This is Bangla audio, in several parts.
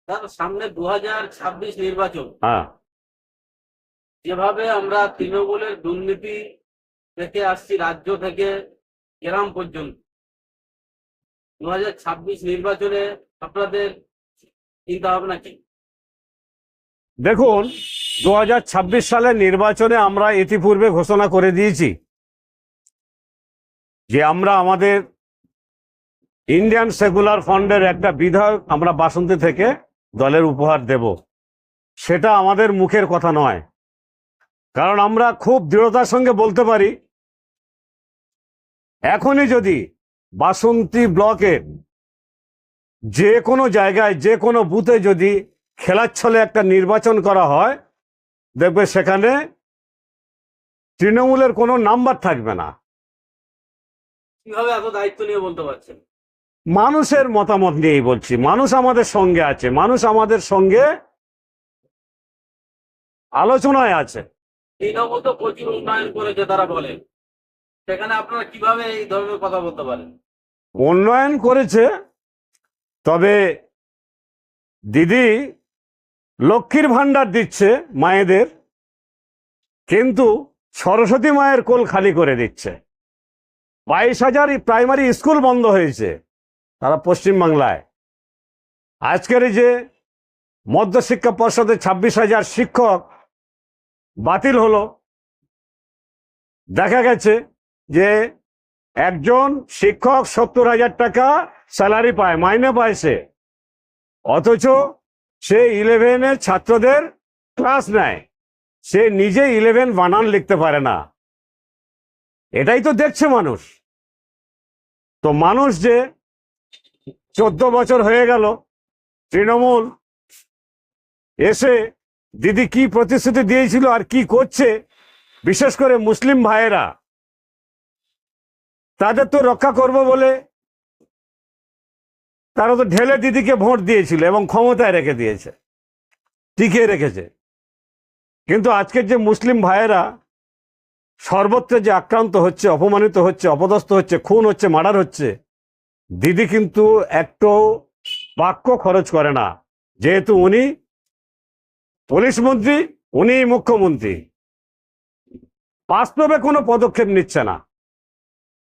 তার সামনে 2026 নির্বাচন। হ্যাঁ, যেভাবে আমরা তৃণমূলের দুর্নীতি দেখে আসছি রাজ্য থেকে গ্রাম পর্যন্ত, 2026 নির্বাচনে আপনাদের চিন্তা ভাবনা কি? দেখুন, 2026 সালের নির্বাচনে আমরা ইতিপূর্বে ঘোষণা করে দিয়েছি যে আমরা আমাদের ইন্ডিয়ান সেকুলার ফ্রন্টের একটা বিধায়ক আমরা বাসন্তী থেকে দলের উপহার দেব। সেটা আমাদের মুখের কথা নয়, কারণ আমরা খুব দৃঢ়তার সঙ্গে বলতে পারি, এখনই যদি বাসন্তী ব্লকের যে কোনো জায়গায় যে কোনো বুথে যদি খেলাচ্ছলে একটা নির্বাচন করা হয়, দেখবে সেখানে তৃণমূলের কোনো নাম্বার থাকবে না। কিভাবে এত দায়িত্ব নিয়ে বলতে পারছেন? মানুষের মতামত নিয়েই বলছি। মানুষ আমাদের সঙ্গে আছে, মানুষ আমাদের সঙ্গে আলোচনায় আছে। তৃণমূল তো প্রচুর উন্নয়ন করেছে তারা বলে, সেখানে আপনারা কিভাবে এই ধরনের কথা বলতে পারেন? উন্নয়ন করেছে, তবে দিদি লক্ষ্মীর ভাণ্ডার দিচ্ছে মায়েদের, কিন্তু সরস্বতী মায়ের কোল খালি করে দিচ্ছে। 22,000 প্রাইমারি স্কুল বন্ধ হয়েছে তারা পশ্চিমবাংলায়। আজকের এই যে মধ্যশিক্ষা পর্ষদে 26,000 শিক্ষক বাতিল হলো, দেখা গেছে যে একজন শিক্ষক 70,000 টাকা স্যালারি পায়, মাইনে পায় সে, অথচ সে 11-এর ছাত্রদের ক্লাস নেয়, সে নিজে 11 বানান লিখতে পারে না। এটাই তো দেখছে মানুষ। তো মানুষ যে 14 বছর হয়ে গেল তৃণমূল এসে দিদি কি প্রতিশ্রুতি দিয়েছিল আর কি করছে, বিশেষ করে মুসলিম ভাইয়েরা, তাদের তো রক্ষা করব বলে তারা তো ঢেলে দিদিকে ভোট দিয়েছিল এবং ক্ষমতায় রেখে দিয়েছে, টিকিয়ে রেখেছে। কিন্তু আজকের যে মুসলিম ভাইয়েরা সর্বত্র যে আক্রান্ত হচ্ছে, অপমানিত হচ্ছে, অপদস্থ হচ্ছে, খুন হচ্ছে, মার্ডার হচ্ছে, দিদি কিন্তু একটু বাক্য খরচ করে না। যেহেতু উনি পুলিশ মন্ত্রী, উনি মুখ্যমন্ত্রী, বাস্তবে কোনো পদক্ষেপ নিচ্ছে না।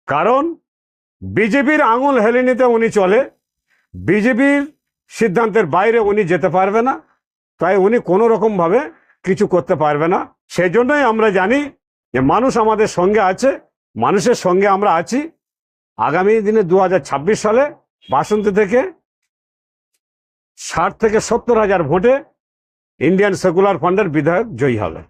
কারণ বিজেপির আঙুল হেলে নিতে উনি চলে, বিজেপির সিদ্ধান্তের বাইরে উনি যেতে পারবে না, তাই উনি কোনো রকমভাবে কিছু করতে পারবে না। সেই জন্যই আমরা জানি যে মানুষ আমাদের সঙ্গে আছে, মানুষের সঙ্গে আমরা আছি। আগামী দিনে 2026 সালে বাসন্তী থেকে 60 থেকে 70 হাজার ভোটে ইন্ডিয়ান সেকুলার ফ্রন্টের বিধায়ক জয়ী হবে।